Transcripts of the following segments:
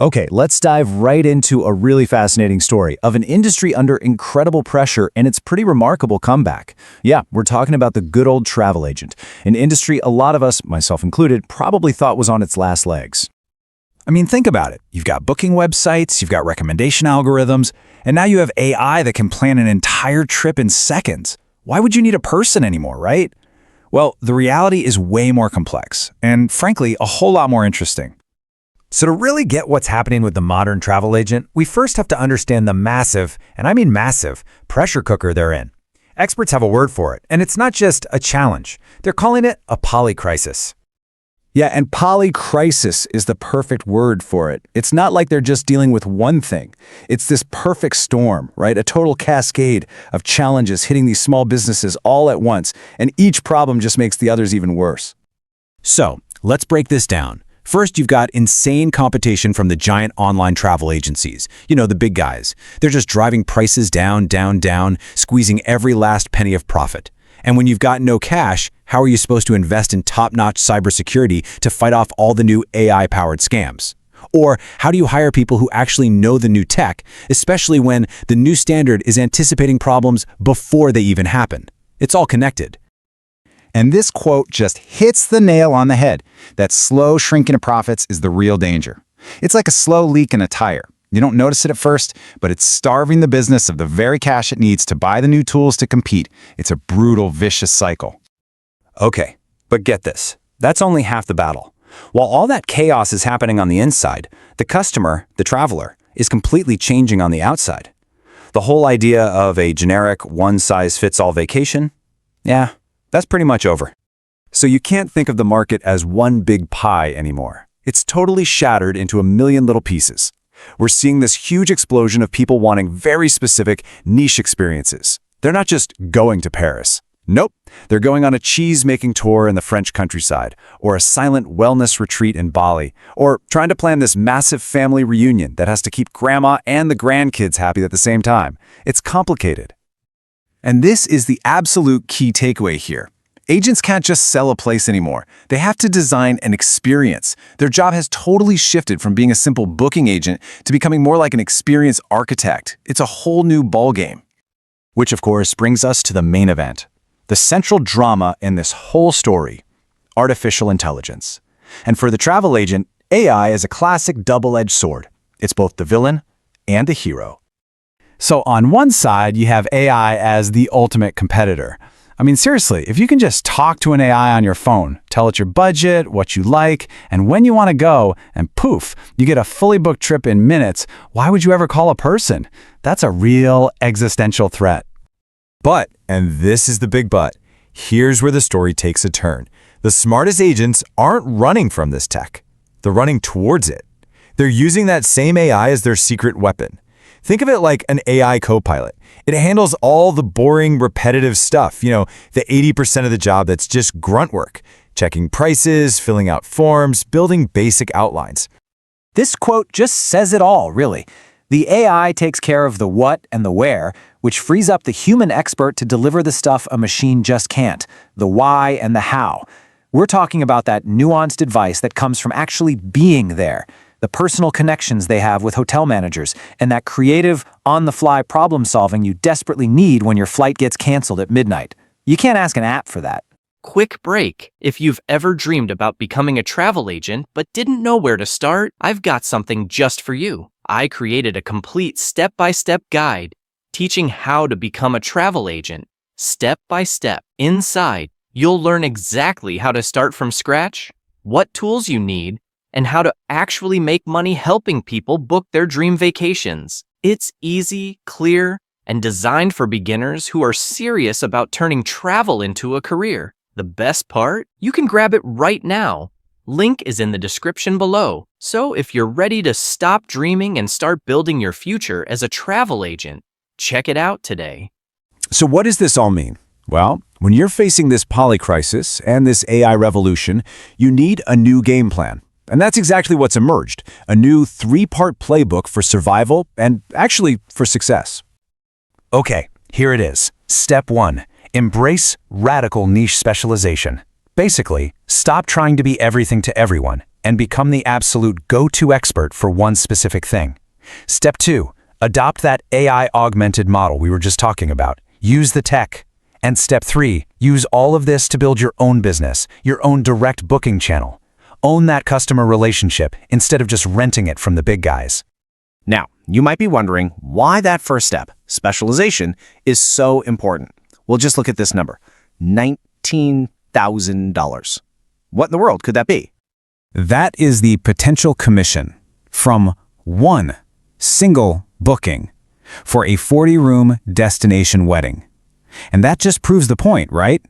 Okay, let's dive right into a really fascinating story of an industry under incredible pressure and its pretty remarkable comeback. Yeah, we're talking about the good old travel agent, an industry a lot of us, myself included, probably thought was on its last legs. I mean, think about it. You've got booking websites, you've got recommendation algorithms, and now you have AI that can plan an entire trip in seconds. Why would you need a person anymore, right? Well, the reality is way more complex, and frankly, a whole lot more interesting. So to really get what's happening with the modern travel agent, we first have to understand the massive, and I mean massive, pressure cooker they're in. Experts have a word for it, and it's not just a challenge. They're calling it a polycrisis. Yeah, and polycrisis is the perfect word for it. It's not like they're just dealing with one thing. It's this perfect storm, right? A total cascade of challenges hitting these small businesses all at once, and each problem just makes the others even worse. So, let's break this down. First, you've got insane competition from the giant online travel agencies. You know, the big guys. They're just driving prices down, down, down, squeezing every last penny of profit. And when you've got no cash, how are you supposed to invest in top-notch cybersecurity to fight off all the new AI-powered scams? Or how do you hire people who actually know the new tech, especially when the new standard is anticipating problems before they even happen? It's all connected. And this quote just hits the nail on the head. That slow shrinking of profits is the real danger. It's like a slow leak in a tire. You don't notice it at first, but it's starving the business of the very cash it needs to buy the new tools to compete. It's a brutal, vicious cycle. Okay, but get this. That's only half the battle. While all that chaos is happening on the inside, the customer, the traveler, is completely changing on the outside. The whole idea of a generic one-size-fits-all vacation? Yeah, that's pretty much over. So you can't think of the market as one big pie anymore. It's totally shattered into a million little pieces. We're seeing this huge explosion of people wanting very specific niche experiences. They're not just going to Paris. Nope, they're going on a cheese-making tour in the French countryside, or a silent wellness retreat in Bali, or trying to plan this massive family reunion that has to keep grandma and the grandkids happy at the same time. It's complicated. And this is the absolute key takeaway here. Agents can't just sell a place anymore. They have to design an experience. Their job has totally shifted from being a simple booking agent to becoming more like an experience architect. It's a whole new ballgame. Which, of course, brings us to the main event. The central drama in this whole story, artificial intelligence. And for the travel agent, AI is a classic double-edged sword. It's both the villain and the hero. So on one side, you have AI as the ultimate competitor. I mean, seriously, if you can just talk to an AI on your phone, tell it your budget, what you like, and when you want to go, and poof, you get a fully booked trip in minutes, why would you ever call a person? That's a real existential threat. But, and this is the big but, here's where the story takes a turn. The smartest agents aren't running from this tech. They're running towards it. They're using that same AI as their secret weapon. Think of it like an AI co-pilot. It handles all the boring, repetitive stuff, the 80% of the job that's just grunt work, checking prices, filling out forms, building basic outlines. This quote just says it all, really. The AI takes care of the what and the where, which frees up the human expert to deliver the stuff a machine just can't, the why and the how. We're talking about that nuanced advice that comes from actually being there, the personal connections they have with hotel managers, and that creative, on-the-fly problem-solving you desperately need when your flight gets canceled at midnight. You can't ask an app for that. Quick break. If you've ever dreamed about becoming a travel agent but didn't know where to start, I've got something just for you. I created a complete step-by-step guide teaching how to become a travel agent, step by step. Inside, you'll learn exactly how to start from scratch, what tools you need, and how to actually make money helping people book their dream vacations. It's easy, clear, and designed for beginners who are serious about turning travel into a career. The best part? You can grab it right now. Link is in the description below. So if you're ready to stop dreaming and start building your future as a travel agent, check it out today. So what does this all mean? Well, when you're facing this polycrisis and this AI revolution, you need a new game plan. And that's exactly what's emerged, a new 3-part playbook for survival and actually for success. Okay, here it is. Step 1. Embrace radical niche specialization. Basically, stop trying to be everything to everyone and become the absolute go-to expert for one specific thing. Step 2, adopt that AI-augmented model we were just talking about. Use the tech. And step 3, use all of this to build your own business, your own direct booking channel. Own that customer relationship instead of just renting it from the big guys. Now, you might be wondering why that first step, specialization, is so important. Well, just look at this number, $19,000. What in the world could that be? That is the potential commission from one single booking for a 40-room destination wedding. And that just proves the point, right?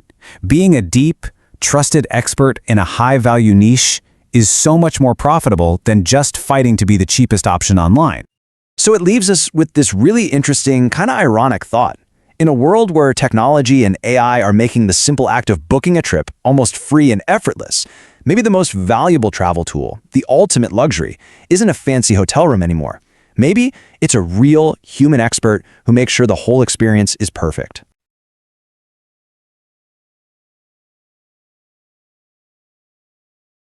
Being a deep, trusted expert in a high-value niche is so much more profitable than just fighting to be the cheapest option online. So it leaves us with this really interesting, kind of ironic thought. In a world where technology and AI are making the simple act of booking a trip almost free and effortless, maybe the most valuable travel tool, the ultimate luxury, isn't a fancy hotel room anymore. Maybe it's a real human expert who makes sure the whole experience is perfect.